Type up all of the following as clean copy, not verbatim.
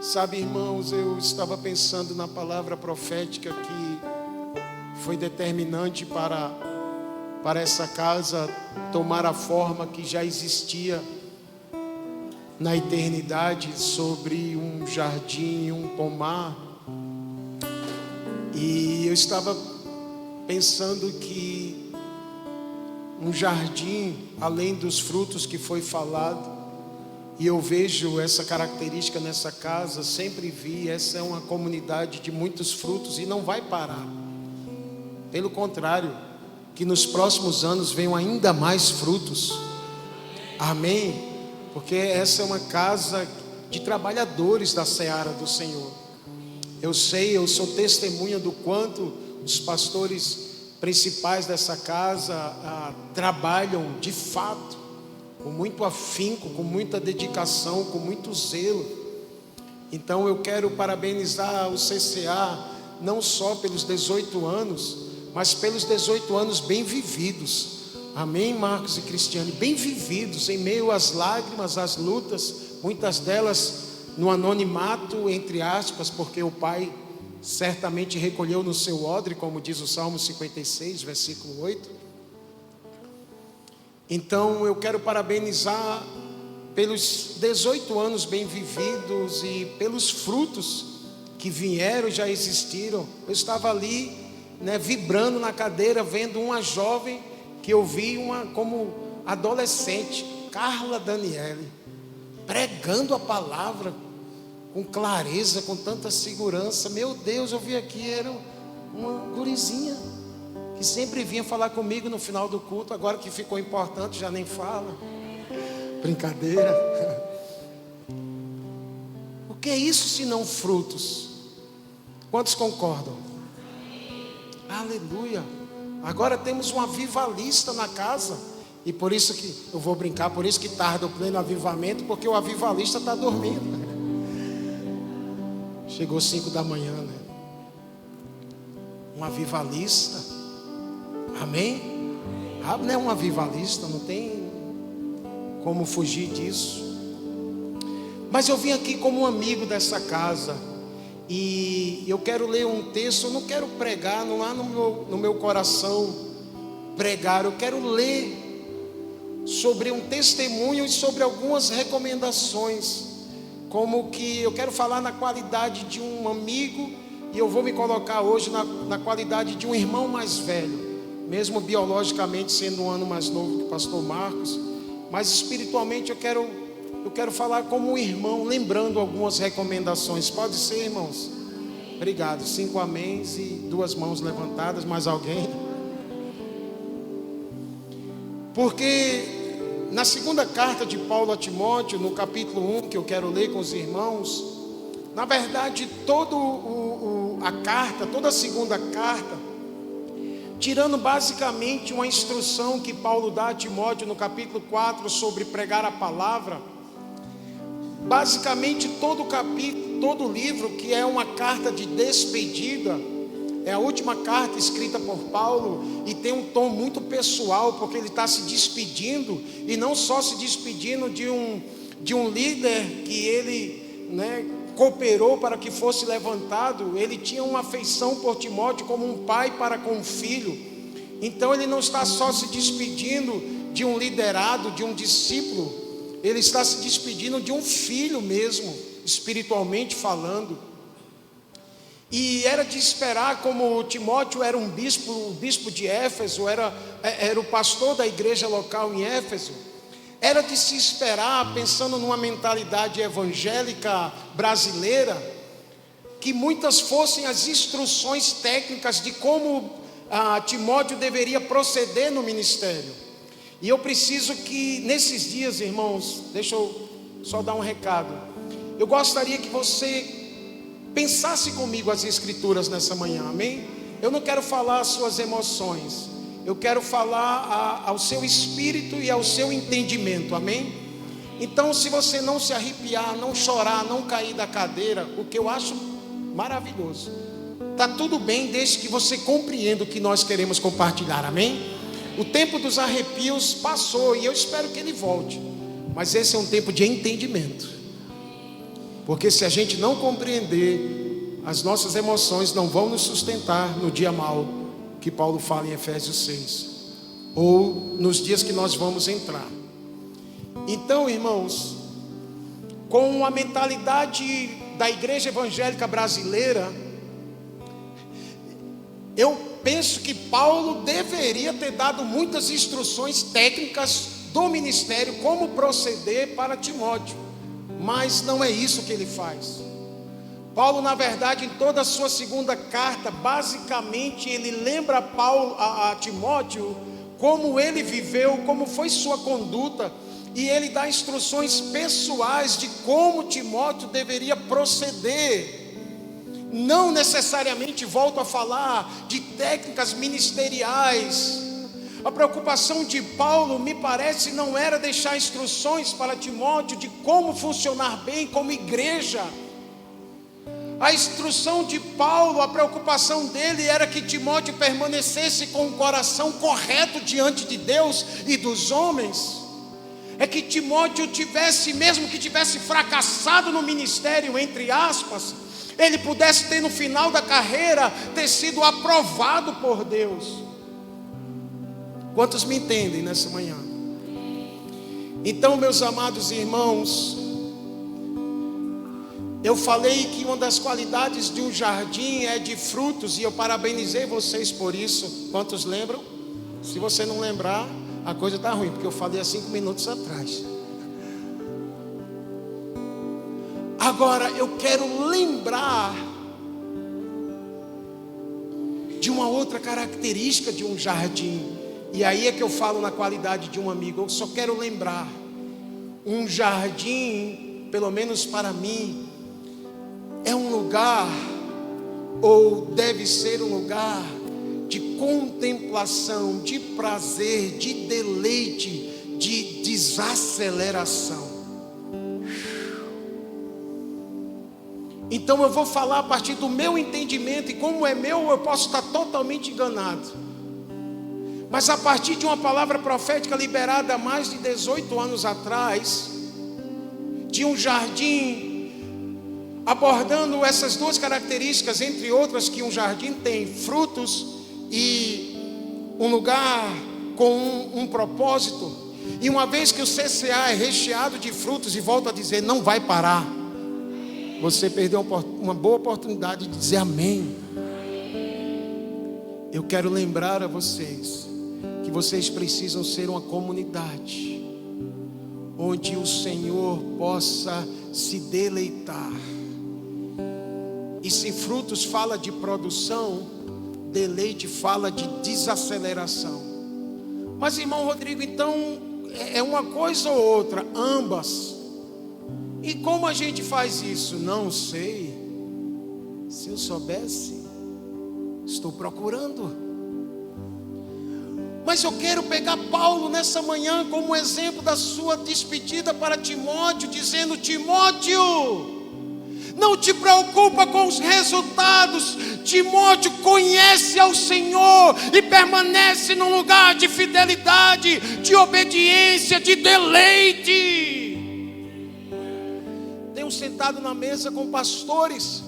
Sabe, irmãos, eu estava pensando na palavra profética que foi determinante para essa casa tomar a forma que já existia na eternidade, sobre um jardim, um pomar. E eu estava pensando que um jardim, além dos frutos que foi falado, e eu vejo essa característica nessa casa, sempre vi, essa é uma comunidade de muitos frutos e não vai parar. Pelo contrário, que nos próximos anos venham ainda mais frutos. Amém? Porque essa é uma casa de trabalhadores da seara do Senhor. Eu sei, eu sou testemunha do quanto os pastores principais dessa casa trabalham de fato, com muito afinco, com muita dedicação, com muito zelo. Então eu quero parabenizar o CCA, não só pelos 18 anos, mas pelos 18 anos bem vividos. Amém, Marcos e Cristiane? Bem vividos, em meio às lágrimas, às lutas, muitas delas no anonimato, entre aspas, porque o pai certamente recolheu no seu odre, como diz o Salmo 56, versículo 8. Então eu quero parabenizar pelos 18 anos bem vividos e pelos frutos que vieram e já existiram. Eu estava ali, vibrando na cadeira, vendo uma jovem que eu vi como adolescente, Carla Daniele, pregando a palavra com clareza, com tanta segurança. Meu Deus, eu vi aqui, era uma gurizinha que sempre vinha falar comigo no final do culto. Agora que ficou importante, já nem fala. Brincadeira. O que é isso se não frutos? Quantos concordam? Aleluia. Agora temos um avivalista na casa. E por isso que, eu vou brincar, por isso que tarda o pleno avivamento, porque o avivalista está dormindo. Chegou 5 da manhã, Um avivalista. Amém? Não é um avivalista, não tem como fugir disso. Mas eu vim aqui como um amigo dessa casa, e eu quero ler um texto. Eu não quero pregar, não há no meu coração pregar. Eu quero ler sobre um testemunho e sobre algumas recomendações, como que eu quero falar na qualidade de um amigo, e eu vou me colocar hoje na qualidade de um irmão mais velho, mesmo biologicamente sendo um ano mais novo que o pastor Marcos, mas espiritualmente eu quero falar como um irmão, lembrando algumas recomendações. Pode ser, irmãos? Obrigado. 5 améns e 2 mãos levantadas. Mais alguém? Porque na segunda carta de Paulo a Timóteo, no capítulo 1, que eu quero ler com os irmãos, na verdade toda a segunda carta, tirando basicamente uma instrução que Paulo dá a Timóteo no capítulo 4 sobre pregar a palavra, basicamente todo o capítulo, todo o livro, que é uma carta de despedida, é a última carta escrita por Paulo, e tem um tom muito pessoal, porque ele está se despedindo, e não só se despedindo de um líder que ele cooperou para que fosse levantado. Ele tinha uma afeição por Timóteo como um pai para com um filho. Então ele não está só se despedindo de um liderado, de um discípulo, ele está se despedindo de um filho mesmo, espiritualmente falando. E era de esperar, como Timóteo era um bispo, o bispo de Éfeso, era o pastor da igreja local em Éfeso, era de se esperar, pensando numa mentalidade evangélica brasileira, que muitas fossem as instruções técnicas de como Timóteo deveria proceder no ministério. E eu preciso que nesses dias, irmãos, deixa eu só dar um recado. Eu gostaria que você pensasse comigo as escrituras nessa manhã, amém? Eu não quero falar as suas emoções, eu quero falar ao seu espírito e ao seu entendimento, amém? Então, se você não se arrepiar, não chorar, não cair da cadeira, o que eu acho maravilhoso, está tudo bem, desde que você compreenda o que nós queremos compartilhar, amém? O tempo dos arrepios passou, e eu espero que ele volte, mas esse é um tempo de entendimento. Porque se a gente não compreender, as nossas emoções não vão nos sustentar no dia mau, que Paulo fala em Efésios 6, ou nos dias que nós vamos entrar. Então, irmãos, com a mentalidade da igreja evangélica brasileira, eu penso que Paulo deveria ter dado muitas instruções técnicas do ministério, como proceder para Timóteo, mas não é isso que ele faz. Paulo, na verdade, em toda a sua segunda carta, basicamente ele lembra a Timóteo como ele viveu, como foi sua conduta, e ele dá instruções pessoais de como Timóteo deveria proceder. Não necessariamente volto a falar de técnicas ministeriais. A preocupação de Paulo, me parece, não era deixar instruções para Timóteo de como funcionar bem como igreja. A instrução de Paulo, a preocupação dele era que Timóteo permanecesse com o coração correto diante de Deus e dos homens. É que Timóteo tivesse, mesmo que tivesse fracassado no ministério, entre aspas, ele pudesse ter no final da carreira, ter sido aprovado por Deus. Quantos me entendem nessa manhã? Então, meus amados irmãos, eu falei que uma das qualidades de um jardim é de frutos, e eu parabenizei vocês por isso. Quantos lembram? Se você não lembrar, a coisa está ruim, porque eu falei há 5 minutos atrás. Agora eu quero lembrar de uma outra característica de um jardim. E aí é que eu falo na qualidade de um amigo. Eu só quero lembrar: um jardim, pelo menos para mim, é um lugar, ou deve ser um lugar, de contemplação, de prazer, de deleite, de desaceleração. Então eu vou falar a partir do meu entendimento, e como é meu, eu posso estar totalmente enganado. Mas a partir de uma palavra profética liberada há mais de 18 anos atrás, de um jardim, abordando essas duas características, entre outras, que um jardim tem: frutos e um lugar com um propósito. E uma vez que o CCA é recheado de frutos, e volto a dizer, não vai parar, você perdeu uma boa oportunidade de dizer amém. Eu quero lembrar a vocês que vocês precisam ser uma comunidade onde o Senhor possa se deleitar. E se frutos fala de produção, deleite fala de desaceleração. Mas, irmão Rodrigo, então é uma coisa ou outra? Ambas. E como a gente faz isso? Não sei. Se eu soubesse, estou procurando. Mas eu quero pegar Paulo nessa manhã como exemplo da sua despedida para Timóteo, dizendo: Timóteo, não te preocupa com os resultados. Timóteo, conhece ao Senhor e permanece num lugar de fidelidade, de obediência, de deleite. Tenho sentado na mesa com pastores,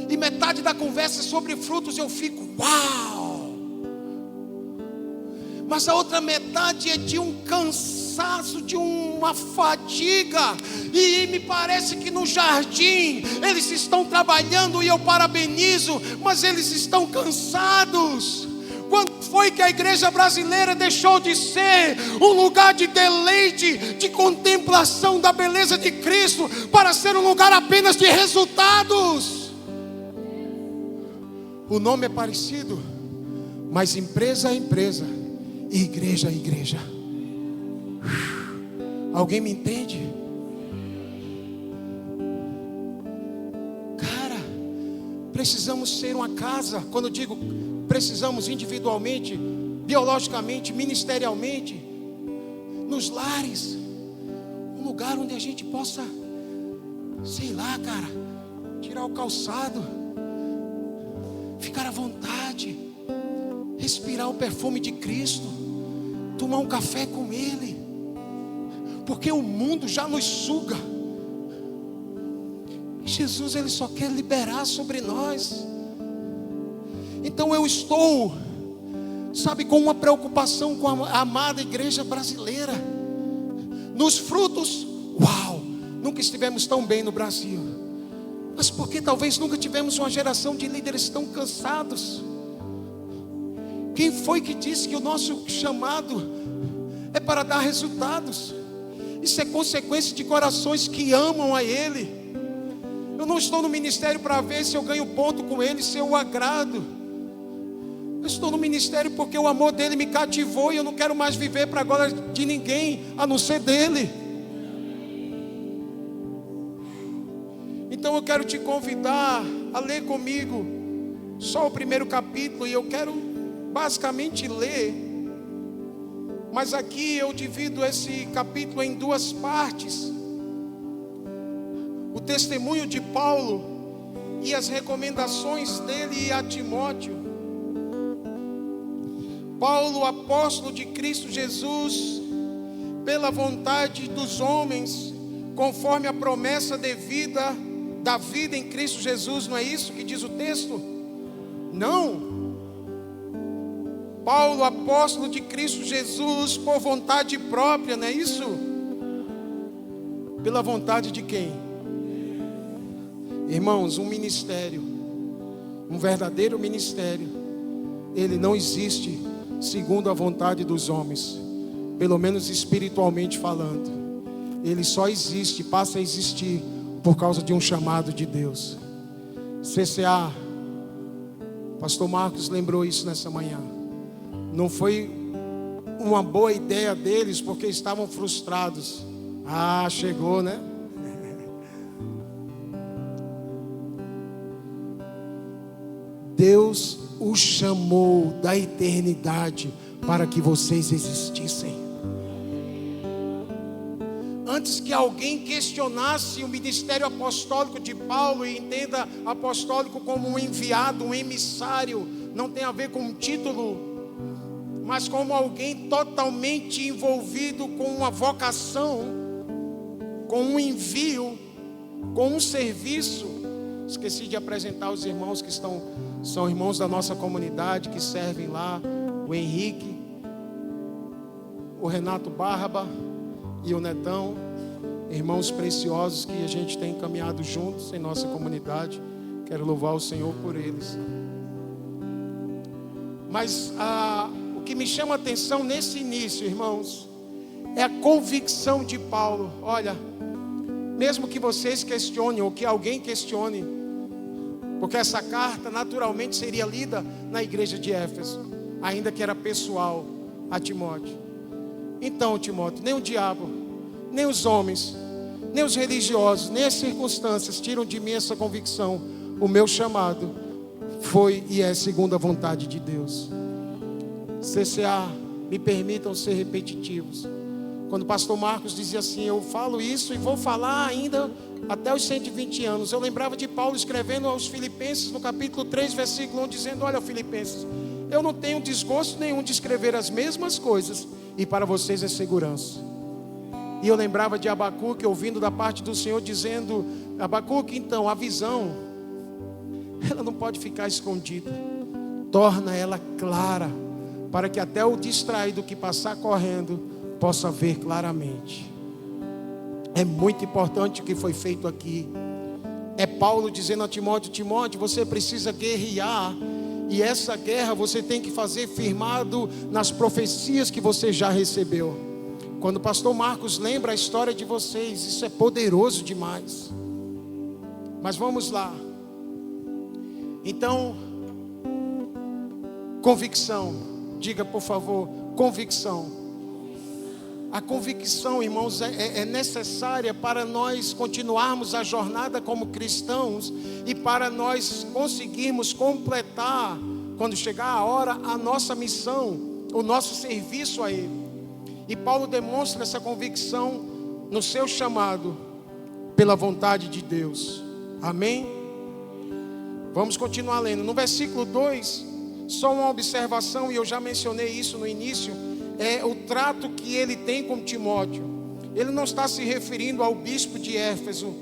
e metade da conversa é sobre frutos, eu fico, uau! Mas a outra metade é de um cansaço, de uma fadiga. E me parece que no jardim eles estão trabalhando, e eu parabenizo, mas eles estão cansados. Quando foi que a igreja brasileira deixou de ser um lugar de deleite, de contemplação da beleza de Cristo, para ser um lugar apenas de resultados? O nome é parecido, mas empresa é empresa, igreja é igreja. Alguém me entende? Cara, precisamos ser uma casa. Quando eu digo precisamos, individualmente, biologicamente, ministerialmente, nos lares, um lugar onde a gente possa, sei lá, cara, tirar o calçado, ficar à vontade, respirar o perfume de Cristo, tomar um café com Ele, porque o mundo já nos suga. Jesus, Ele só quer liberar sobre nós. Então eu estou, sabe, com uma preocupação com a amada igreja brasileira. Nos frutos, uau, nunca estivemos tão bem no Brasil. Mas porque talvez nunca tivemos uma geração de líderes tão cansados. Quem foi que disse que o nosso chamado é para dar resultados? Isso é consequência de corações que amam a Ele. Eu não estou no ministério para ver se eu ganho ponto com Ele, se eu o agrado. Eu estou no ministério porque o amor dele me cativou e eu não quero mais viver para agora de ninguém a não ser dele. Então eu quero te convidar a ler comigo só o primeiro capítulo, e eu quero basicamente ler, mas aqui eu divido esse capítulo em duas partes: o testemunho de Paulo e as recomendações dele a Timóteo. Paulo, apóstolo de Cristo Jesus, pela vontade dos homens, conforme a promessa devida da vida em Cristo Jesus. Não é isso que diz o texto? Não. Paulo, apóstolo de Cristo Jesus, por vontade própria, não é isso? Pela vontade de quem? Irmãos, um ministério, um verdadeiro ministério, ele não existe segundo a vontade dos homens, pelo menos espiritualmente falando. Ele só existe, passa a existir por causa de um chamado de Deus. CCA, pastor Marcos lembrou isso nessa manhã. Não foi uma boa ideia deles porque estavam frustrados. Ah, chegou, né? Deus o chamou da eternidade para que vocês existissem. Antes que alguém questionasse o ministério apostólico de Paulo, e entenda apostólico como um enviado, um emissário, não tem a ver com um título, mas como alguém totalmente envolvido com uma vocação, com um envio, com um serviço. Esqueci de apresentar os irmãos que são irmãos da nossa comunidade, que servem lá: o Henrique, o Renato Barba e o Netão, irmãos preciosos que a gente tem caminhado juntos em nossa comunidade. Quero louvar o Senhor por eles. Mas o que me chama a atenção nesse início, irmãos, é a convicção de Paulo. Olha, mesmo que vocês questionem, ou que alguém questione, porque essa carta naturalmente seria lida na igreja de Éfeso, ainda que era pessoal, a Timóteo. Então, Timóteo, nem o diabo, nem os homens, nem os religiosos, nem as circunstâncias tiram de mim essa convicção. O meu chamado foi e é segundo a vontade de Deus. CCA, me permitam ser repetitivos. Quando o pastor Marcos dizia assim: eu falo isso e vou falar ainda até os 120 anos. Eu lembrava de Paulo escrevendo aos Filipenses, no capítulo 3, versículo 1, dizendo: olha, Filipenses, eu não tenho desgosto nenhum de escrever as mesmas coisas, e para vocês é segurança. E eu lembrava de Abacuque, ouvindo da parte do Senhor, dizendo: Abacuque, então, a visão, ela não pode ficar escondida, torna ela clara, para que até o distraído que passar correndo possa ver claramente. É muito importante o que foi feito aqui. É Paulo dizendo a Timóteo: Timóteo, você precisa guerrear, e essa guerra você tem que fazer firmado nas profecias que você já recebeu. Quando o pastor Marcos lembra a história de vocês, isso é poderoso demais. Mas vamos lá. Então, convicção. Diga, por favor, convicção. A convicção, irmãos, é necessária para nós continuarmos a jornada como cristãos e para nós conseguirmos completar, quando chegar a hora, a nossa missão, o nosso serviço a Ele. E Paulo demonstra essa convicção no seu chamado, pela vontade de Deus. Amém? Vamos continuar lendo. No versículo 2, só uma observação, e eu já mencionei isso no início. É o trato que ele tem com Timóteo. Ele não está se referindo ao bispo de Éfeso,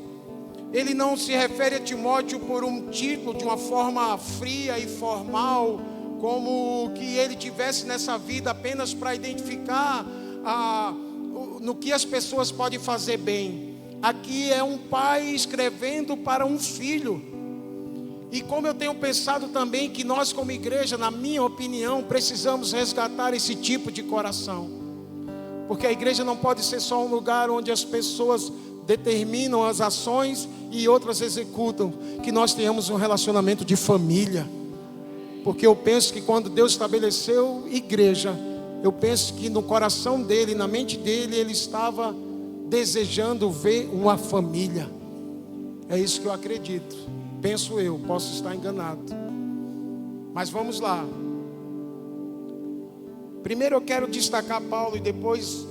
ele não se refere a Timóteo por um título, de uma forma fria e formal, como que ele tivesse nessa vida apenas para identificar no que as pessoas podem fazer bem. Aqui é um pai escrevendo para um filho. E como eu tenho pensado também que nós como igreja, na minha opinião, precisamos resgatar esse tipo de coração. Porque a igreja não pode ser só um lugar onde as pessoas determinam as ações e outras executam. Que nós tenhamos um relacionamento de família. Porque eu penso que quando Deus estabeleceu igreja, eu penso que no coração dele, na mente dele, ele estava desejando ver uma família. É isso que eu acredito. Penso eu, posso estar enganado. Mas vamos lá. Primeiro eu quero destacar Paulo e depois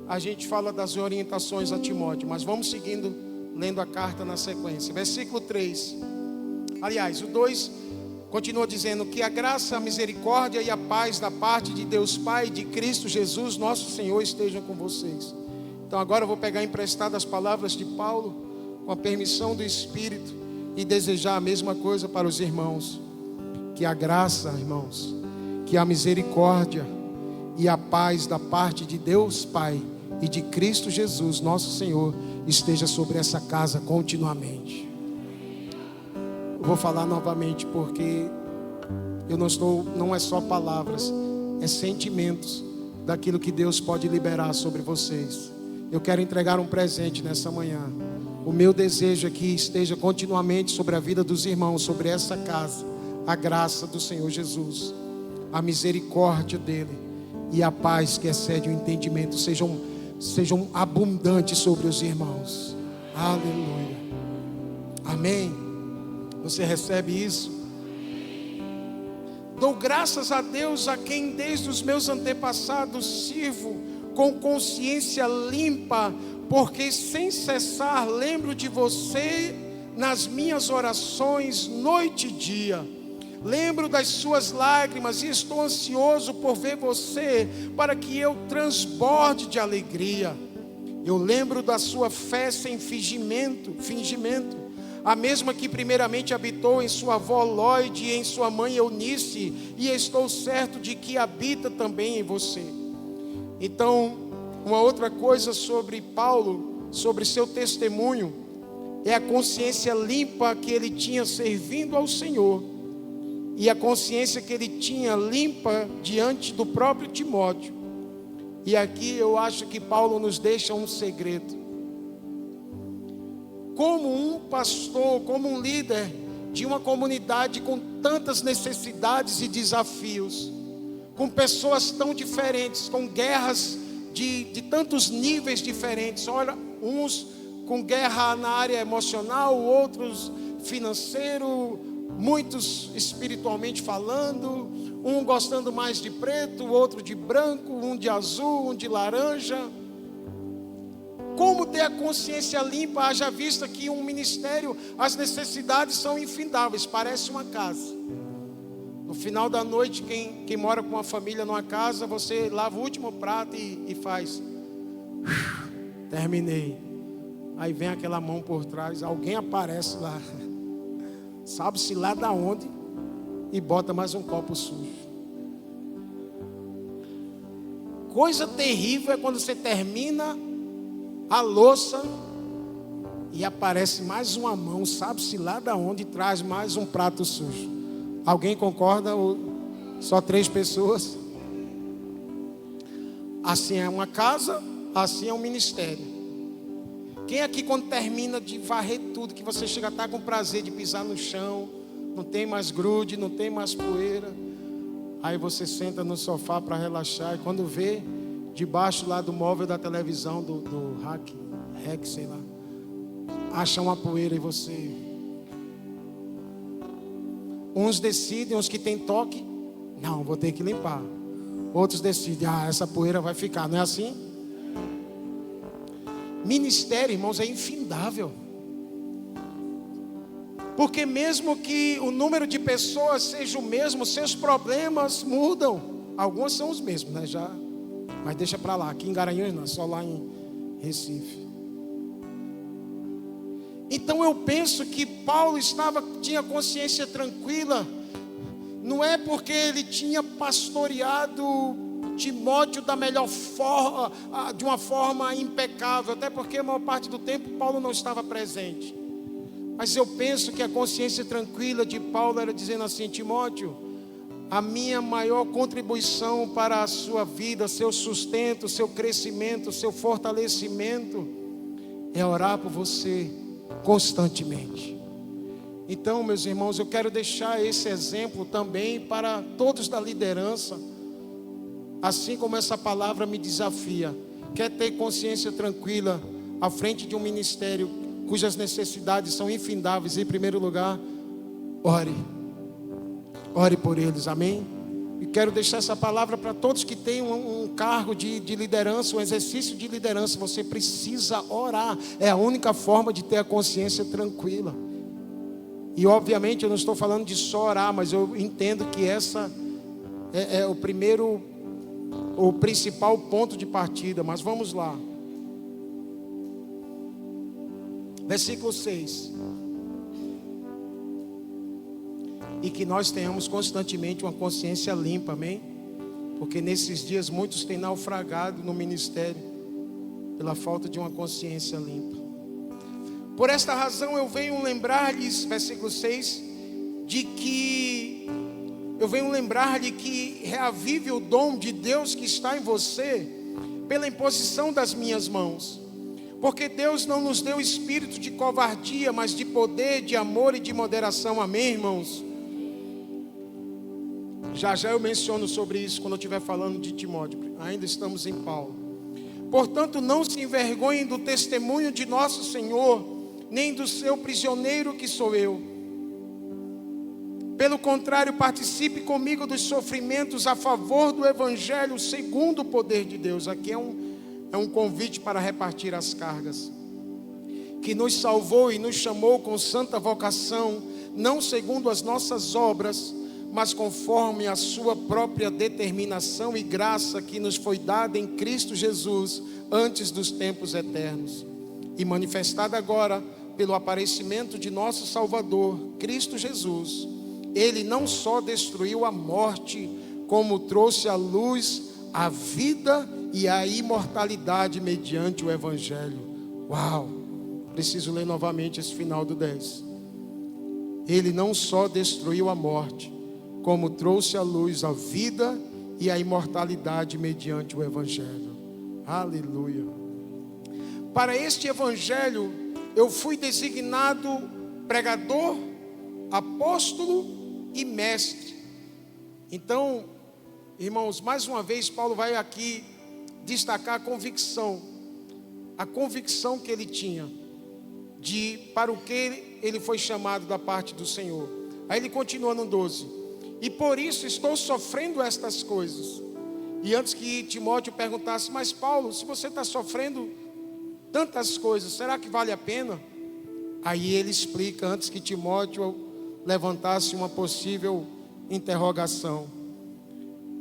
a gente fala das orientações a Timóteo. Mas vamos seguindo, lendo a carta na sequência. Versículo 3. Aliás, o 2 continua dizendo que a graça, a misericórdia e a paz da parte de Deus Pai e de Cristo Jesus, nosso Senhor, estejam com vocês. Então agora eu vou pegar emprestado as palavras de Paulo, com a permissão do Espírito, e desejar a mesma coisa para os irmãos. Que a graça, irmãos, que a misericórdia e a paz da parte de Deus Pai e de Cristo Jesus, nosso Senhor, esteja sobre essa casa continuamente. Eu vou falar novamente porque não é só palavras, é sentimentos daquilo que Deus pode liberar sobre vocês. Eu quero entregar um presente nessa manhã. O meu desejo é que esteja continuamente sobre a vida dos irmãos, sobre essa casa, a graça do Senhor Jesus, a misericórdia dele e a paz que excede o entendimento sejam abundantes sobre os irmãos. Aleluia. Amém. Você recebe isso? Dou graças a Deus, a quem desde os meus antepassados sirvo com consciência limpa, porque sem cessar lembro de você nas minhas orações noite e dia. Lembro das suas lágrimas e estou ansioso por ver você, para que eu transborde de alegria. Eu lembro da sua fé sem fingimento, a mesma que primeiramente habitou em sua avó Lóide e em sua mãe Eunice, e estou certo de que habita também em você. Então, uma outra coisa sobre Paulo, sobre seu testemunho, é a consciência limpa que ele tinha servindo ao Senhor, e a consciência que ele tinha limpa diante do próprio Timóteo. E aqui eu acho que Paulo nos deixa um segredo. Como um pastor, como um líder de uma comunidade com tantas necessidades e desafios, com pessoas tão diferentes, com guerras de tantos níveis diferentes. Olha, uns com guerra na área emocional, outros financeiro, muitos espiritualmente falando, um gostando mais de preto, outro de branco, um de azul, um de laranja. Como ter a consciência limpa, haja vista que um ministério, as necessidades são infindáveis, parece uma casa. No final da noite, quem mora com uma família numa casa, você lava o último prato e faz. Terminei. Aí vem aquela mão por trás, alguém aparece lá, sabe-se lá da onde, e bota mais um copo sujo. Coisa terrível é quando você termina a louça e aparece mais uma mão, sabe-se lá da onde, traz mais um prato sujo. Alguém concorda? Ou só 3 pessoas? Assim é uma casa, assim é um ministério. Quem aqui, quando termina de varrer tudo, que você chega a estar com prazer de pisar no chão, não tem mais grude, não tem mais poeira, aí você senta no sofá para relaxar, e quando vê, debaixo lá do móvel da televisão, do rack, sei lá, acha uma poeira e você... Uns decidem, uns que tem toque, não, vou ter que limpar. Outros decidem, essa poeira vai ficar, não é assim? Ministério, irmãos, é infindável. Porque mesmo que o número de pessoas seja o mesmo, seus problemas mudam. Alguns são os mesmos, né? Já, mas deixa para lá, aqui em Garanhuns não, só lá em Recife. Então eu penso que Paulo tinha consciência tranquila, não é porque ele tinha pastoreado Timóteo da melhor forma, de uma forma impecável, até porque a maior parte do tempo Paulo não estava presente. Mas eu penso que a consciência tranquila de Paulo era dizendo assim: Timóteo, a minha maior contribuição para a sua vida, seu sustento, seu crescimento, seu fortalecimento, é orar por você constantemente. Então, meus irmãos, eu quero deixar esse exemplo também para todos da liderança, assim como essa palavra me desafia. Quer ter consciência tranquila à frente de um ministério cujas necessidades são infindáveis? Em primeiro lugar, ore por eles, amém? E quero deixar essa palavra para todos que têm um cargo de liderança, um exercício de liderança. Você precisa orar, é a única forma de ter a consciência tranquila. E obviamente eu não estou falando de só orar, mas eu entendo que essa é o principal ponto de partida. Mas vamos lá. Versículo 6. E que nós tenhamos constantemente uma consciência limpa, amém? Porque nesses dias muitos têm naufragado no ministério pela falta de uma consciência limpa. Por esta razão eu venho lembrar-lhes, versículo 6, que reavive o dom de Deus que está em você pela imposição das minhas mãos. Porque Deus não nos deu espírito de covardia, mas de poder, de amor e de moderação, amém, irmãos? Já eu menciono sobre isso quando eu estiver falando de Timóteo. Ainda estamos em Paulo. Portanto, não se envergonhem do testemunho de nosso Senhor, nem do seu prisioneiro que sou eu. Pelo contrário, participe comigo dos sofrimentos a favor do Evangelho, segundo o poder de Deus. Aqui é um convite para repartir as cargas. Que nos salvou e nos chamou com santa vocação, não segundo as nossas obras, mas conforme a sua própria determinação e graça que nos foi dada em Cristo Jesus antes dos tempos eternos, e manifestada agora pelo aparecimento de nosso Salvador, Cristo Jesus. Ele não só destruiu a morte, como trouxe à luz a vida e a imortalidade mediante o Evangelho. Uau! Preciso ler novamente esse final do 10. Ele não só destruiu a morte, como trouxe à luz a vida e a imortalidade mediante o Evangelho. Aleluia. Para este Evangelho eu fui designado pregador, apóstolo e mestre. Então, irmãos, mais uma vez Paulo vai aqui destacar a convicção que ele tinha para o que ele foi chamado da parte do Senhor. Aí ele continua no 12. E por isso estou sofrendo estas coisas. E antes que Timóteo perguntasse: mas Paulo, se você está sofrendo tantas coisas, será que vale a pena? Aí ele explica, antes que Timóteo levantasse uma possível interrogação: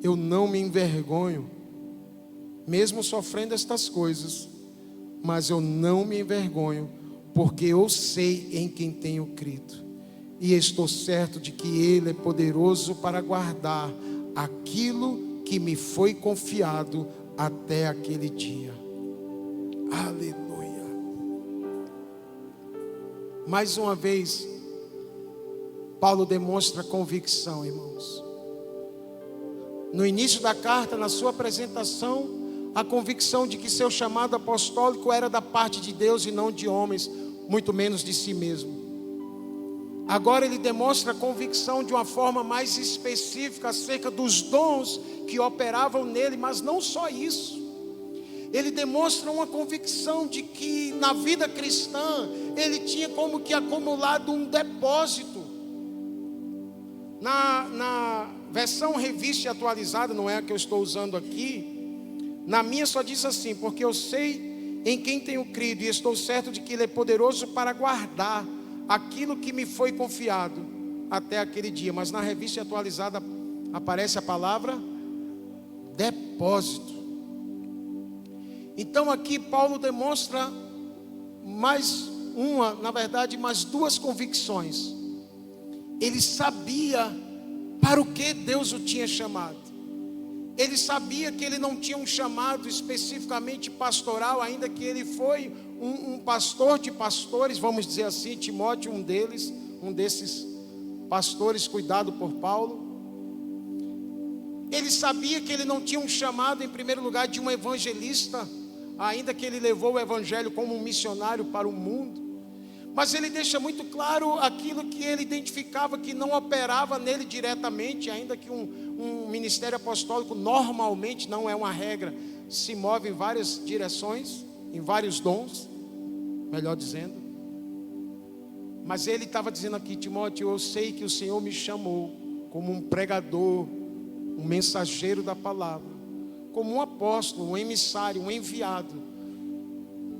eu não me envergonho, mesmo sofrendo estas coisas, mas eu não me envergonho, porque eu sei em quem tenho crido. E estou certo de que Ele é poderoso para guardar aquilo que me foi confiado até aquele dia. Aleluia. Mais uma vez, Paulo demonstra convicção, irmãos. No início da carta, na sua apresentação, a convicção de que seu chamado apostólico era da parte de Deus e não de homens, muito menos de si mesmo. Agora ele demonstra a convicção de uma forma mais específica acerca dos dons que operavam nele, mas não só isso. Ele demonstra uma convicção de que na vida cristã ele tinha como que acumulado um depósito. Na versão revista e atualizada, não é a que eu estou usando aqui, na minha só diz assim: porque eu sei em quem tenho crido e estou certo de que Ele é poderoso para guardar aquilo que me foi confiado até aquele dia. Mas na revista atualizada aparece a palavra depósito. Então aqui Paulo demonstra mais na verdade, mais duas convicções. Ele sabia para o que Deus o tinha chamado. Ele sabia que ele não tinha um chamado especificamente pastoral, ainda que ele foi um pastor de pastores, vamos dizer assim, Timóteo, um desses pastores cuidado por Paulo. Ele sabia que ele não tinha um chamado, em primeiro lugar, de um evangelista, ainda que ele levou o evangelho como um missionário para o mundo. Mas ele deixa muito claro aquilo que ele identificava que não operava nele diretamente, ainda que um ministério apostólico normalmente, não é uma regra, se move em várias direções, em vários dons, melhor dizendo. Mas ele estava dizendo aqui: Timóteo, eu sei que o Senhor me chamou como um pregador, um mensageiro da palavra, como um apóstolo, um emissário, um enviado,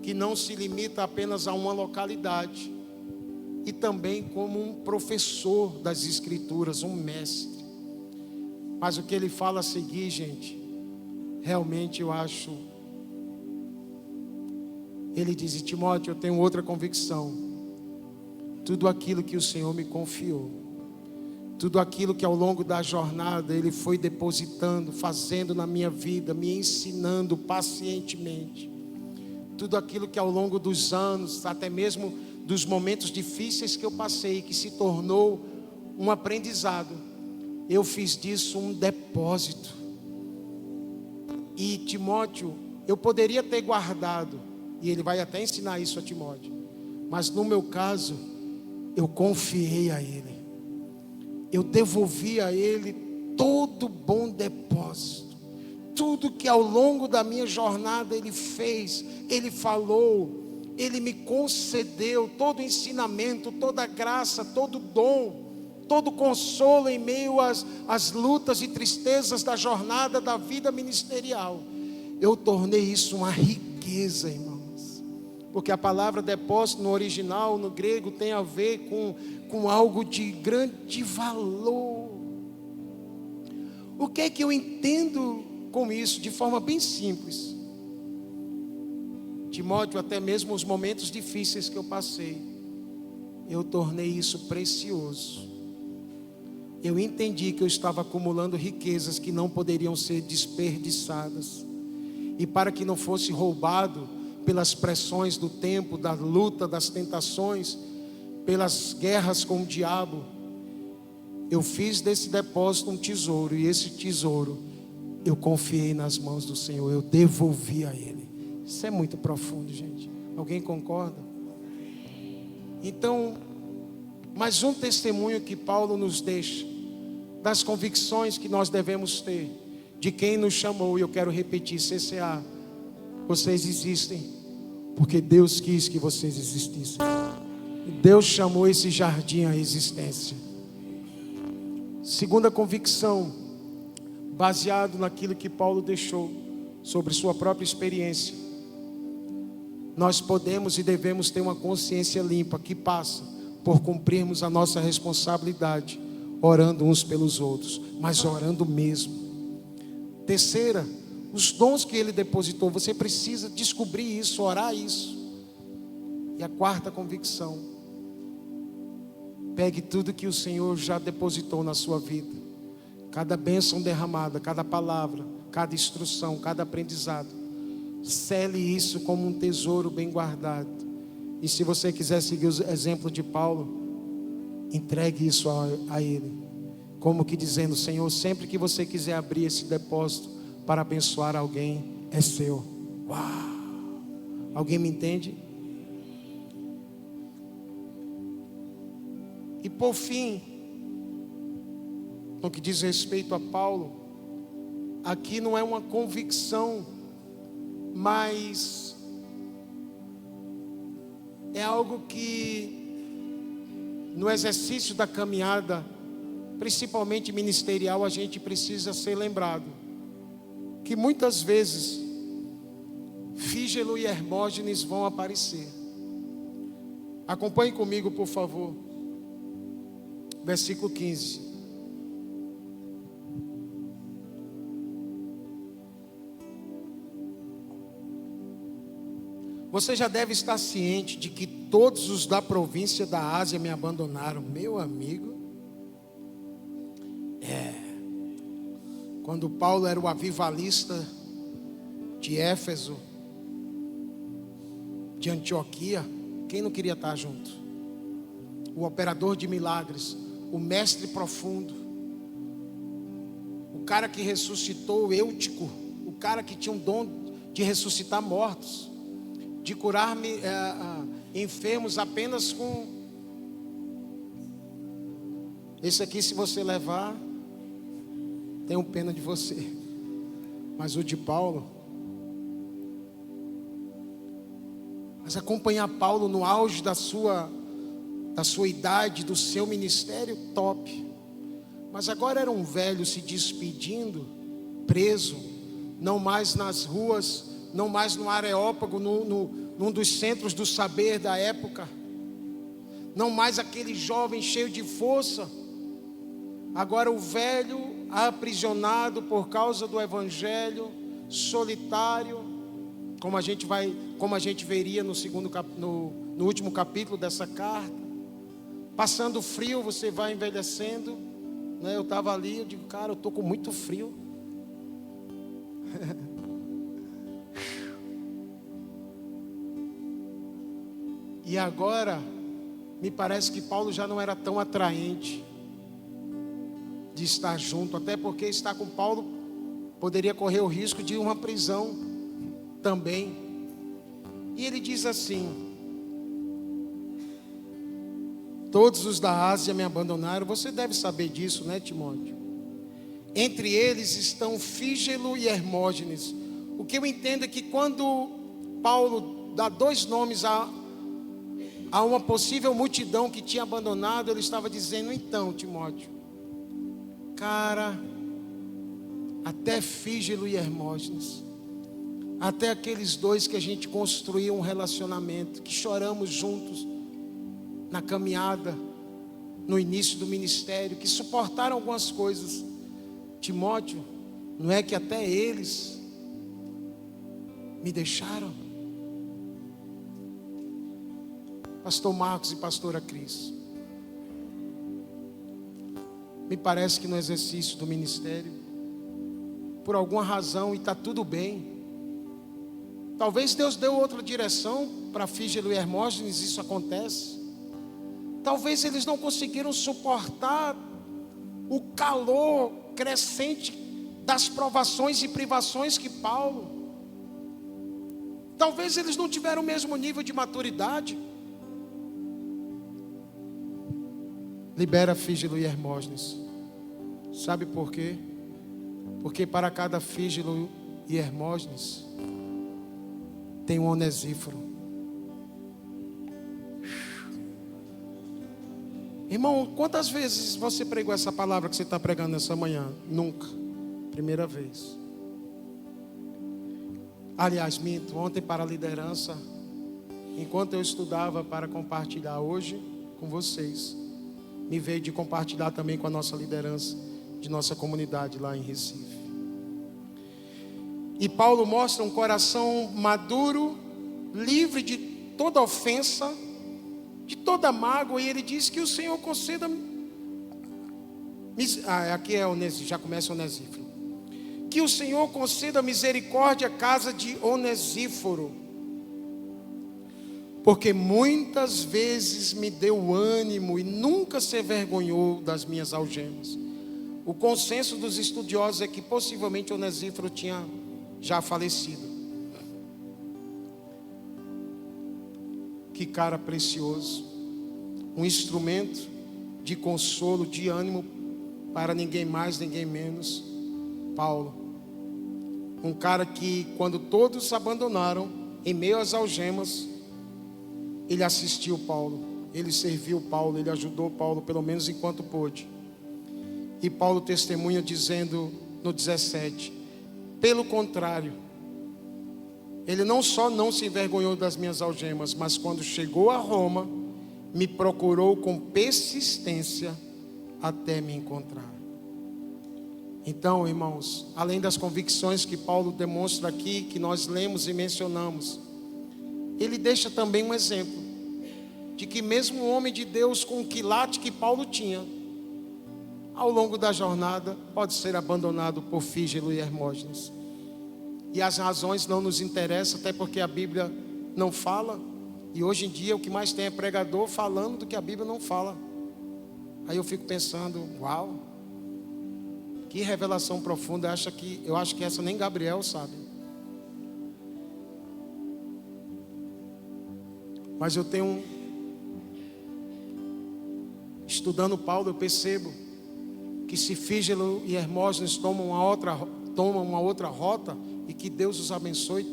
que não se limita apenas a uma localidade, e também como um professor das escrituras, um mestre. Mas o que ele fala a seguir, gente, realmente eu acho, ele diz: Timóteo, eu tenho outra convicção. Tudo aquilo que o Senhor me confiou, tudo aquilo que ao longo da jornada Ele foi depositando, fazendo na minha vida, me ensinando pacientemente, tudo aquilo que ao longo dos anos, até mesmo dos momentos difíceis que eu passei, que se tornou um aprendizado, eu fiz disso um depósito. E Timóteo, eu poderia ter guardado, e ele vai até ensinar isso a Timóteo, mas no meu caso, eu confiei a ele, eu devolvi a ele todo bom depósito. Tudo que ao longo da minha jornada ele fez, ele falou, ele me concedeu, todo ensinamento, toda graça, todo dom, todo consolo em meio às lutas e tristezas da jornada da vida ministerial. Eu tornei isso uma riqueza, irmãos, porque a palavra depósito no original, no grego, tem a ver com algo de grande valor. O que é que eu entendo com isso? De forma bem simples, Timóteo, até mesmo os momentos difíceis que eu passei, eu tornei isso precioso. Eu entendi que eu estava acumulando riquezas que não poderiam ser desperdiçadas, e para que não fosse roubado pelas pressões do tempo, da luta, das tentações, pelas guerras com o diabo, eu fiz desse depósito um tesouro, e esse tesouro eu confiei nas mãos do Senhor, eu devolvi a Ele. Isso é muito profundo, gente. Alguém concorda? Então, mais um testemunho que Paulo nos deixa das convicções que nós devemos ter de quem nos chamou. E eu quero repetir: CCA, vocês existem porque Deus quis que vocês existissem. Deus chamou esse jardim à existência. Segunda convicção, baseado naquilo que Paulo deixou sobre sua própria experiência, nós podemos e devemos ter uma consciência limpa, que passa por cumprirmos a nossa responsabilidade, orando uns pelos outros, mas orando mesmo. Terceira, os dons que Ele depositou, você precisa descobrir isso, orar isso. E a quarta convicção, pegue tudo que o Senhor já depositou na sua vida, cada bênção derramada, cada palavra, cada instrução, cada aprendizado, cele isso como um tesouro bem guardado. E se você quiser seguir o exemplo de Paulo, entregue isso a Ele, como que dizendo: Senhor, sempre que você quiser abrir esse depósito para abençoar alguém, é seu. Uau! Alguém me entende? E por fim, no que diz respeito a Paulo, aqui não é uma convicção, mas é algo que no exercício da caminhada, principalmente ministerial, a gente precisa ser lembrado, que muitas vezes Fígelo e Hermógenes vão aparecer. Acompanhe comigo, por favor, versículo 15. Você já deve estar ciente de que todos os da província da Ásia me abandonaram. Meu amigo, quando Paulo era o avivalista de Éfeso, de Antioquia, quem não queria estar junto? O operador de milagres, o mestre profundo, o cara que ressuscitou o Eutico, o cara que tinha um dom de ressuscitar mortos, de curar enfermos apenas com esse aqui. Se você levar, tenho pena de você, mas o de Paulo, mas acompanhar Paulo no auge da sua idade, do seu ministério, top. Mas agora era um velho se despedindo, preso, não mais nas ruas, não mais no Areópago, num dos centros do saber da época, não mais aquele jovem cheio de força. Agora o velho aprisionado por causa do evangelho, solitário, como a gente veria no último capítulo dessa carta. Passando frio, você vai envelhecendo, né? Eu estava ali, eu digo, cara, eu estou com muito frio. E agora, me parece que Paulo já não era tão atraente de estar junto, até porque estar com Paulo poderia correr o risco de uma prisão também. E ele diz assim: todos os da Ásia me abandonaram. Você deve saber disso, né, Timóteo? Entre eles estão Fígelo e Hermógenes. O que eu entendo é que quando Paulo dá dois nomes a uma possível multidão que tinha abandonado, ele estava dizendo: então, Timóteo, cara, até Fígelo e Hermógenes, até aqueles dois que a gente construiu um relacionamento, que choramos juntos na caminhada, no início do ministério, que suportaram algumas coisas, Timóteo, não é que até eles me deixaram? Pastor Marcos e pastora Cris, me parece que no exercício do ministério, por alguma razão, e está tudo bem, talvez Deus deu outra direção para Fígelo e Hermógenes, isso acontece. Talvez eles não conseguiram suportar o calor crescente das provações e privações que Paulo. Talvez eles não tiveram o mesmo nível de maturidade. Libera Fígelo e Hermógenes. Sabe por quê? Porque para cada Fígelo e Hermógenes tem um Onesíforo. Irmão, quantas vezes você pregou essa palavra que você está pregando nessa manhã? Nunca. Primeira vez. Aliás, minto, ontem para a liderança, enquanto eu estudava para compartilhar hoje com vocês, me veio de compartilhar também com a nossa liderança de nossa comunidade lá em Recife. E Paulo mostra um coração maduro, livre de toda ofensa, de toda mágoa, e ele diz que o Senhor conceda. Aqui é Onesíforo, já começa Onesíforo. Que o Senhor conceda misericórdia à casa de Onesíforo, porque muitas vezes me deu ânimo e nunca se envergonhou das minhas algemas. O consenso dos estudiosos é que possivelmente Onesíforo tinha já falecido. Que cara precioso, um instrumento de consolo, de ânimo para ninguém mais, ninguém menos, Paulo. Um cara que, quando todos abandonaram, em meio às algemas, ele assistiu Paulo, ele serviu Paulo, ele ajudou Paulo, pelo menos enquanto pôde. E Paulo testemunha dizendo no 17: pelo contrário, ele não só não se envergonhou das minhas algemas, mas quando chegou a Roma, me procurou com persistência até me encontrar. Então, irmãos, além das convicções que Paulo demonstra aqui, que nós lemos e mencionamos, ele deixa também um exemplo. de que mesmo um homem de Deus com o quilate que Paulo tinha, ao longo da jornada pode ser abandonado por Fígelo e Hermógenes. E as razões não nos interessam, até porque a Bíblia não fala. E hoje em dia o que mais tem é pregador falando do que a Bíblia não fala. Aí eu fico pensando, uau, que revelação profunda. Eu acho que essa nem Gabriel sabe. Mas eu tenho, estudando Paulo, eu percebo que se Fígelo e Hermógenes tomam uma outra rota, e que Deus os abençoe,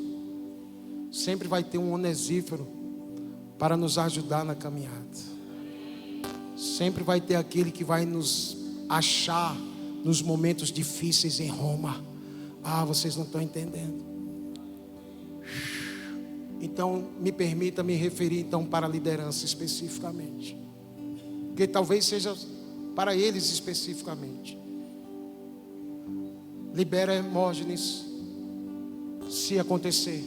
sempre vai ter um Onesíforo para nos ajudar na caminhada. Sempre vai ter aquele que vai nos achar nos momentos difíceis em Roma. Vocês não estão entendendo. Então, me permita me referir então para a liderança especificamente, porque talvez seja para eles especificamente. Libera Hermógenes, se acontecer.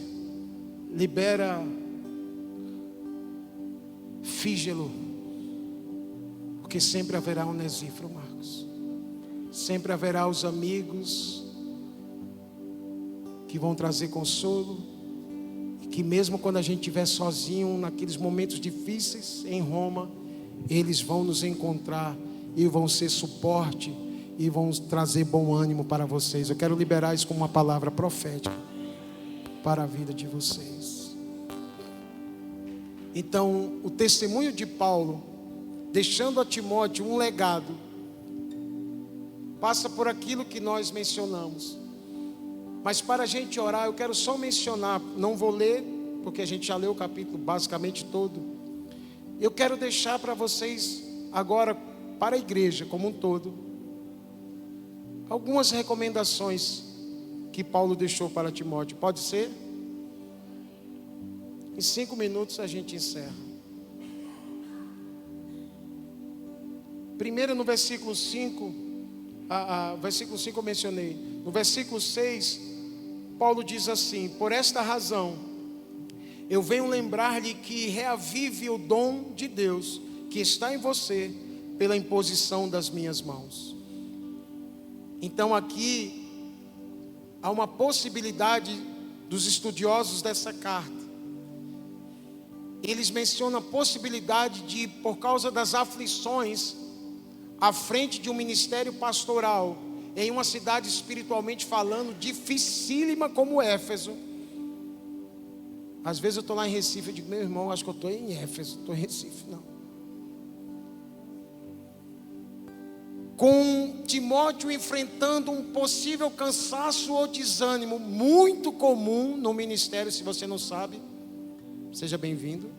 Libera Fígelo, porque sempre haverá um Onesíforo, Marcos. Sempre haverá os amigos que vão trazer consolo, e que mesmo quando a gente estiver sozinho, naqueles momentos difíceis em Roma, eles vão nos encontrar e vão ser suporte e vão trazer bom ânimo para vocês. Eu quero liberar isso como uma palavra profética para a vida de vocês. Então, o testemunho de Paulo, deixando a Timóteo um legado, passa por aquilo que nós mencionamos. Mas para a gente orar, eu quero só mencionar, não vou ler, porque a gente já leu o capítulo basicamente todo. Eu quero deixar para vocês agora, para a igreja como um todo, algumas recomendações que Paulo deixou para Timóteo. Pode ser? Em 5 minutos a gente encerra. Primeiro no versículo 5, versículo 5 eu mencionei. No versículo 6, Paulo diz assim: por esta razão, eu venho lembrar-lhe que reavive o dom de Deus que está em você pela imposição das minhas mãos. Então aqui há uma possibilidade dos estudiosos dessa carta. Eles mencionam a possibilidade de, por causa das aflições, à frente de um ministério pastoral, em uma cidade espiritualmente falando, dificílima como Éfeso. Às vezes eu estou lá em Recife, eu digo, meu irmão, acho que eu estou em Éfeso, estou em Recife, não. Com Timóteo enfrentando um possível cansaço ou desânimo, muito comum no ministério. Se você não sabe, seja bem-vindo.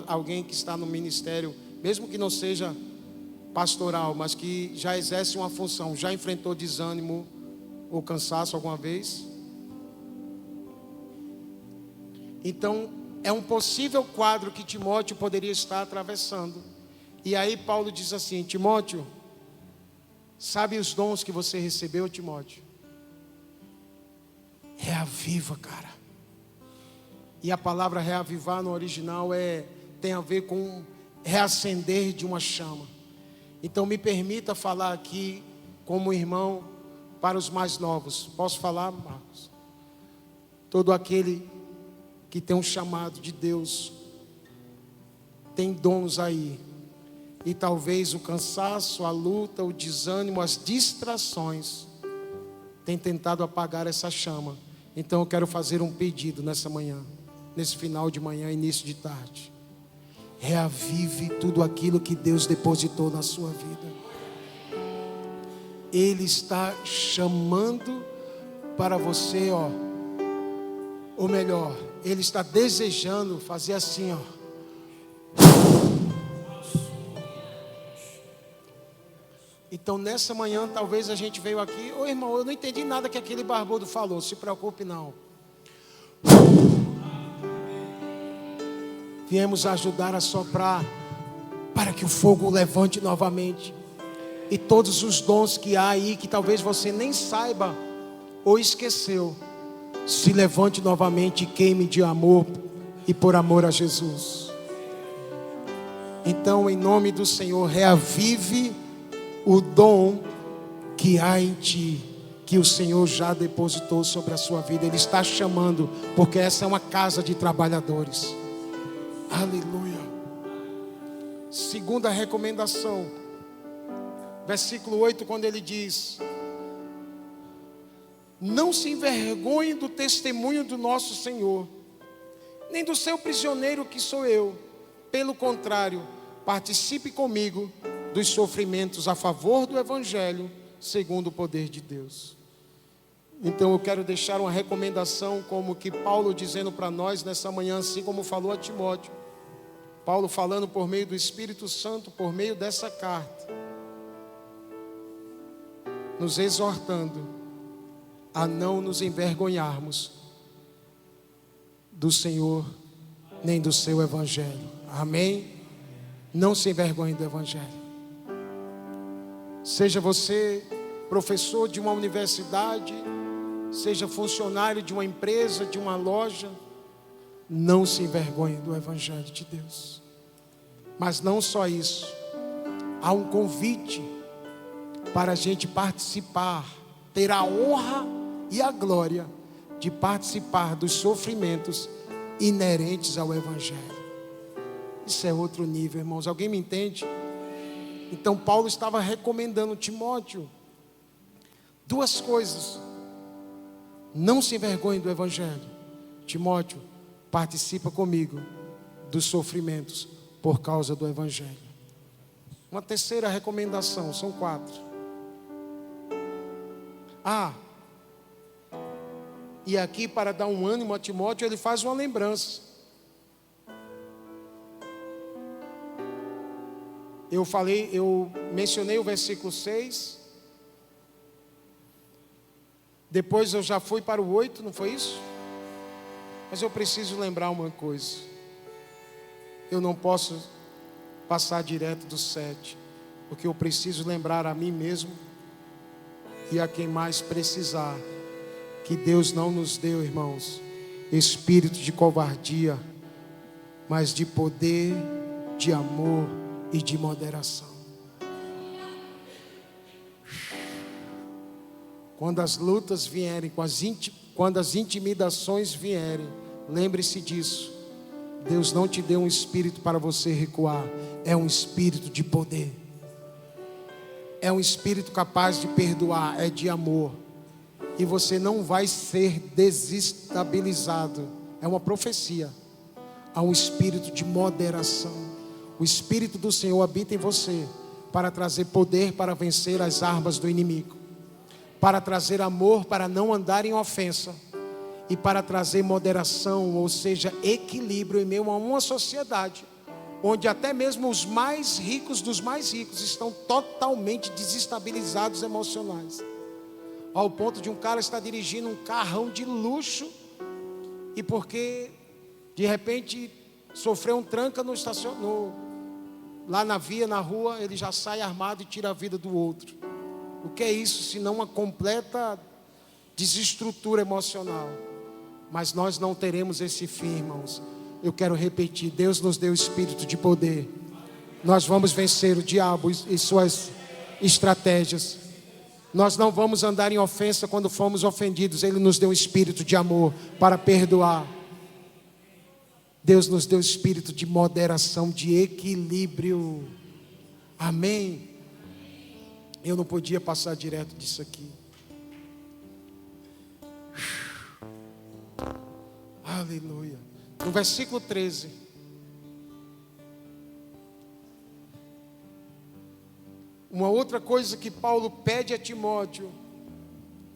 Alguém que está no ministério, mesmo que não seja pastoral, mas que já exerce uma função, já enfrentou desânimo ou cansaço alguma vez? Então, é um possível quadro que Timóteo poderia estar atravessando. E aí Paulo diz assim: Timóteo, sabe os dons que você recebeu, Timóteo? Reaviva, cara. E a palavra reavivar no original tem a ver com reacender de uma chama. Então me permita falar aqui como irmão para os mais novos. Posso falar, Marcos? Todo aquele que tem um chamado de Deus tem dons aí. E talvez o cansaço, a luta, o desânimo, as distrações tem tentado apagar essa chama. Então eu quero fazer um pedido nessa manhã, nesse final de manhã, início de tarde. Reavive tudo aquilo que Deus depositou na sua vida. Ele está chamando para você, ou melhor, Ele está desejando fazer assim, Então nessa manhã talvez a gente veio aqui, irmão, eu não entendi nada que aquele barbudo falou, se preocupe não. Viemos ajudar a soprar para que o fogo levante novamente. E todos os dons que há aí, que talvez você nem saiba ou esqueceu, se levante novamente e queime de amor e por amor a Jesus. Então, em nome do Senhor, reavive o dom que há em ti, que o Senhor já depositou sobre a sua vida. Ele está chamando, porque essa é uma casa de trabalhadores. Aleluia. Segunda recomendação, versículo 8, quando ele diz: não se envergonhe do testemunho do nosso Senhor, nem do seu prisioneiro que sou eu. Pelo contrário, participe comigo dos sofrimentos a favor do Evangelho, segundo o poder de Deus. Então eu quero deixar uma recomendação, como que Paulo dizendo para nós nessa manhã, assim como falou a Timóteo. Paulo falando por meio do Espírito Santo, por meio dessa carta, nos exortando a não nos envergonharmos do Senhor, nem do seu Evangelho. Amém? Não se envergonhe do Evangelho. Seja você professor de uma universidade, seja funcionário de uma empresa, de uma loja, não se envergonhe do Evangelho de Deus. Mas não só isso, há um convite para a gente participar, ter a honra e a glória de participar dos sofrimentos inerentes ao Evangelho. Isso é outro nível, irmãos. Alguém me entende? Então Paulo estava recomendando Timóteo duas coisas: não se envergonhe do Evangelho. Timóteo, participa comigo dos sofrimentos por causa do Evangelho. Uma terceira recomendação, são 4. E aqui, para dar um ânimo a Timóteo, ele faz uma lembrança. Eu mencionei o versículo 6. Depois eu já fui para o 8, não foi isso? Mas eu preciso lembrar uma coisa. Eu não posso passar direto do 7, porque eu preciso lembrar a mim mesmo e a quem mais precisar, que Deus não nos deu, irmãos, espírito de covardia, mas de poder, de amor e de moderação. Quando as lutas vierem, quando as intimidações vierem, lembre-se disso. Deus não te deu um espírito para você recuar, é um espírito de poder, é um espírito capaz de perdoar, é de amor. E você não vai ser desestabilizado. É uma profecia. Há um espírito de moderação. O Espírito do Senhor habita em você para trazer poder para vencer as armas do inimigo, para trazer amor para não andar em ofensa, e para trazer moderação, ou seja, equilíbrio em meio a uma sociedade onde até mesmo os mais ricos dos mais ricos estão totalmente desestabilizados emocionais, ao ponto de um cara estar dirigindo um carrão de luxo, e porque de repente sofreu um tranca lá na via, na rua, ele já sai armado e tira a vida do outro. O que é isso senão uma completa desestrutura emocional? Mas nós não teremos esse fim, irmãos. Eu quero repetir, Deus nos deu espírito de poder. Nós vamos vencer o diabo e suas estratégias. Nós não vamos andar em ofensa quando fomos ofendidos. Ele nos deu espírito de amor para perdoar. Deus nos deu espírito de moderação, de equilíbrio. Amém? Eu não podia passar direto disso aqui. Aleluia. No versículo 13. Uma outra coisa que Paulo pede a Timóteo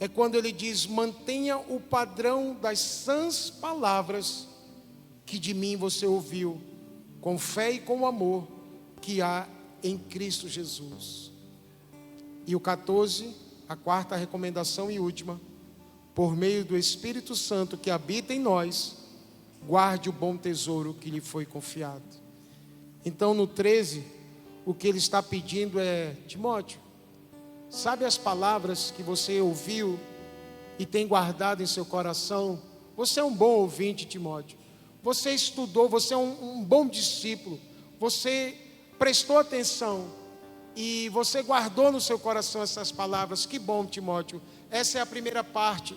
é quando ele diz: mantenha o padrão das sãs palavras que de mim você ouviu, com fé e com amor que há em Cristo Jesus. E o 14, a quarta recomendação e última: por meio do Espírito Santo que habita em nós, guarde o bom tesouro que lhe foi confiado. Então no 13, o que ele está pedindo é: Timóteo, sabe as palavras que você ouviu e tem guardado em seu coração? Você é um bom ouvinte, Timóteo. você estudou, você é um bom discípulo, você prestou atenção e você guardou no seu coração essas palavras. Que bom, Timóteo. Essa é a primeira parte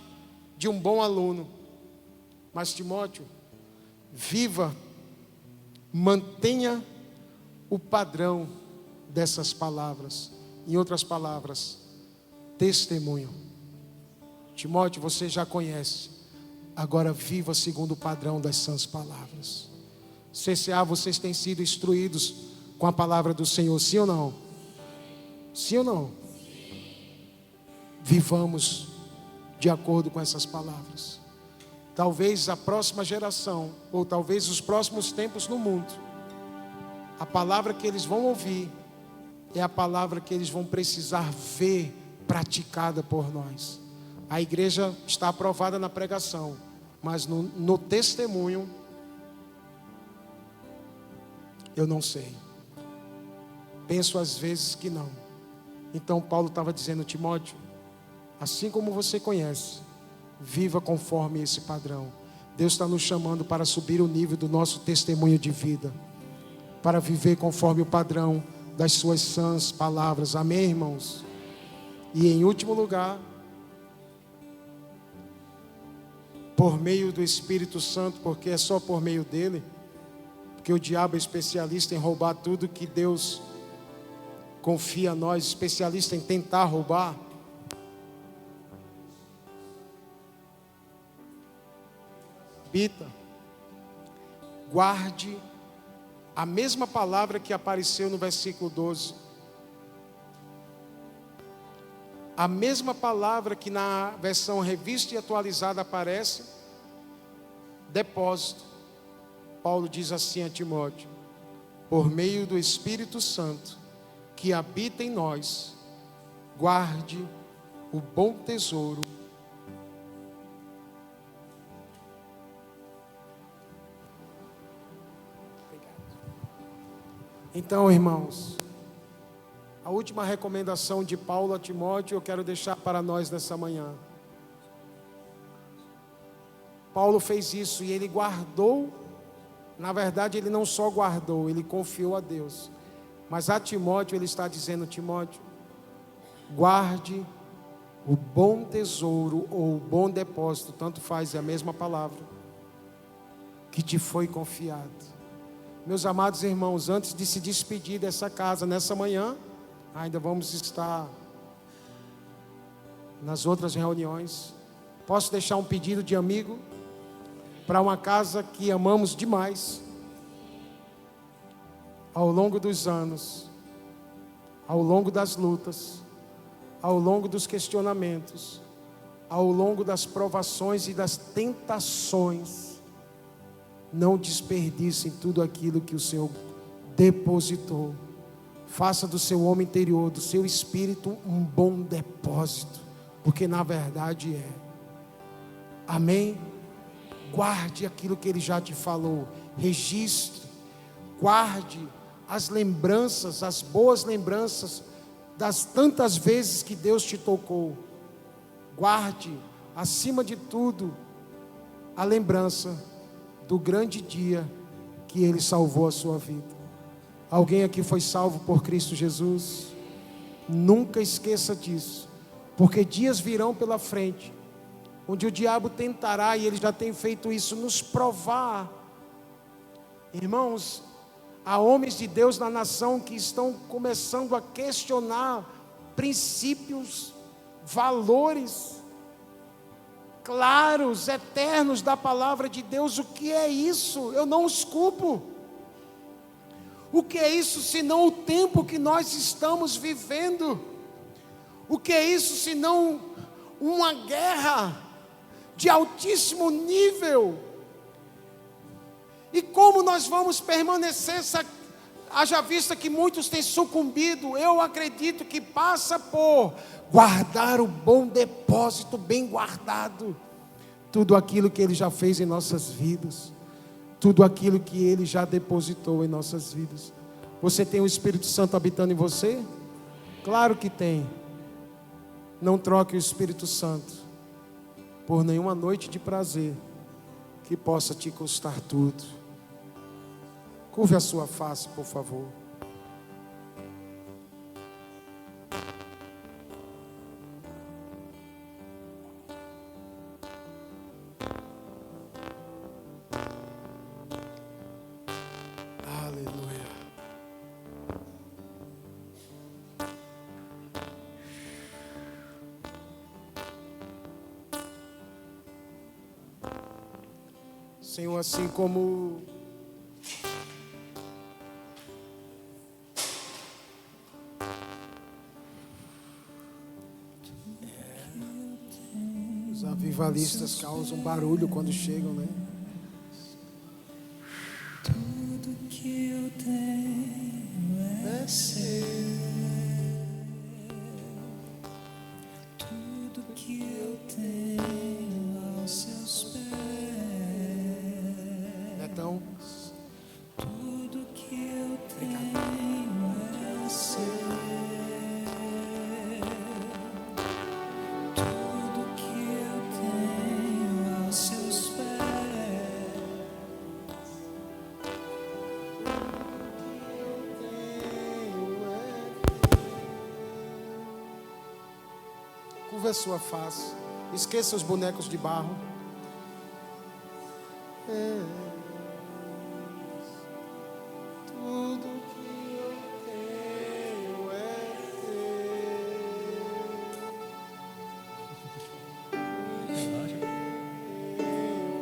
de um bom aluno. Mas, Timóteo, viva, mantenha o padrão dessas palavras. Em outras palavras, testemunho. Timóteo, você já conhece. Agora viva segundo o padrão das sãs palavras. CCA, vocês têm sido instruídos com a palavra do Senhor, sim ou não? Sim ou não? Vivamos de acordo com essas palavras. Talvez a próxima geração, ou talvez os próximos tempos no mundo, a palavra que eles vão ouvir é a palavra que eles vão precisar ver praticada por nós. A igreja está aprovada na pregação, mas no testemunho, eu não sei. Penso às vezes que não. Então Paulo estava dizendo, Timóteo, assim como você conhece, viva conforme esse padrão. Deus está nos chamando para subir o nível do nosso testemunho de vida, para viver conforme o padrão das suas sãs palavras. Amém, irmãos? E em último lugar, por meio do Espírito Santo, porque é só por meio dele, porque o diabo é especialista em roubar tudo que Deus confia a nós, especialista em tentar roubar. Repita, guarde a mesma palavra que apareceu no versículo 12. A mesma palavra que na versão revista e atualizada aparece, depósito. Paulo diz assim a Timóteo, por meio do Espírito Santo que habita em nós, guarde o bom tesouro. Então, irmãos, a última recomendação de Paulo a Timóteo eu quero deixar para nós nessa manhã. Paulo fez isso e ele guardou. Na verdade, ele não só guardou, ele confiou a Deus. Mas a Timóteo ele está dizendo, Timóteo, guarde o bom tesouro ou o bom depósito, tanto faz, é a mesma palavra, que te foi confiado. Meus amados irmãos, antes de se despedir dessa casa nessa manhã, ainda vamos estar nas outras reuniões. Posso deixar um pedido de amigo para uma casa que amamos demais. Ao longo dos anos, ao longo das lutas, ao longo dos questionamentos, ao longo das provações e das tentações, não desperdicem tudo aquilo que o Senhor depositou. Faça do seu homem interior, do seu espírito, um bom depósito, porque na verdade é. Amém? Guarde aquilo que Ele já te falou, registre, guarde as lembranças, as boas lembranças das tantas vezes que Deus te tocou. Guarde, acima de tudo, a lembrança do grande dia que Ele salvou a sua vida. Alguém aqui foi salvo por Cristo Jesus? Nunca esqueça disso, porque dias virão pela frente, onde o diabo tentará, e ele já tem feito isso, nos provar. Irmãos, há homens de Deus na nação que estão começando a questionar princípios, valores claros, eternos da palavra de Deus. O que é isso? Eu não os culpo. O que é isso senão o tempo que nós estamos vivendo? O que é isso senão uma guerra de altíssimo nível? E como nós vamos permanecer, haja vista que muitos têm sucumbido? Eu acredito que passa por guardar o bom depósito bem guardado, tudo aquilo que Ele já fez em nossas vidas, tudo aquilo que Ele já depositou em nossas vidas. Você tem o Espírito Santo habitando em você? Claro que tem. Não troque o Espírito Santo por nenhuma noite de prazer que possa te custar tudo. Curve a sua face, por favor. Senhor, assim como os avivalistas causam barulho quando chegam, né? Tudo que eu tenho é seu. Tudo que eu tenho aos seus pés. Netão, tudo que eu tenho é seu. Tudo que eu tenho aos seus pés. curva a sua face. Esqueça os bonecos de barro. Tudo que eu tenho é teu.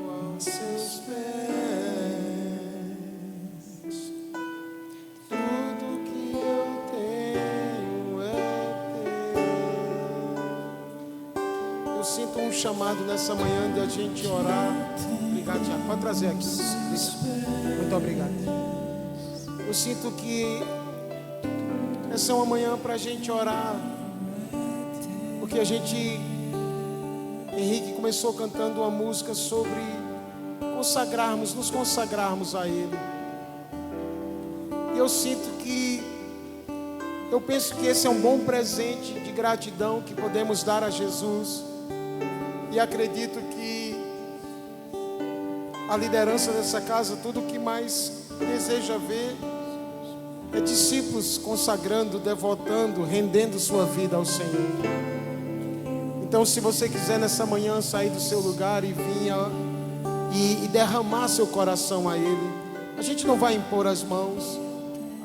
Aos seus pés. Tudo que eu tenho é teu. Eu sinto um chamado nessa manhã de a gente orar. Obrigado, Tiago. Pode trazer aqui. Muito obrigado. Eu sinto que essa é uma manhã para a gente orar, porque a gente, Henrique começou cantando uma música sobre nos consagrarmos a Ele. E eu penso que esse é um bom presente de gratidão que podemos dar a Jesus. E acredito que a liderança dessa casa, tudo o que mais deseja ver é discípulos consagrando, devotando, rendendo sua vida ao Senhor. Então, se você quiser nessa manhã sair do seu lugar e vir e derramar seu coração a Ele, a gente não vai impor as mãos.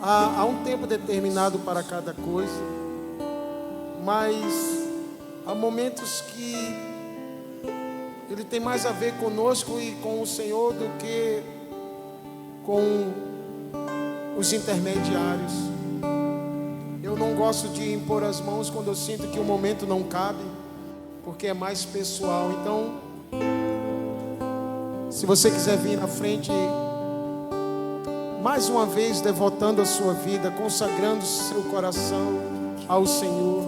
Há um tempo determinado para cada coisa, mas há momentos que Ele tem mais a ver conosco e com o Senhor do que com os intermediários. Eu não gosto de impor as mãos quando eu sinto que o momento não cabe, porque é mais pessoal. Então, se você quiser vir na frente, mais uma vez devotando a sua vida, consagrando seu coração ao Senhor,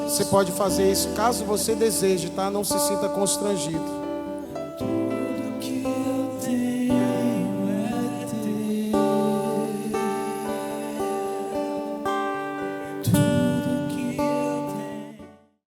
você pode fazer isso caso você deseje, tá? Não se sinta constrangido.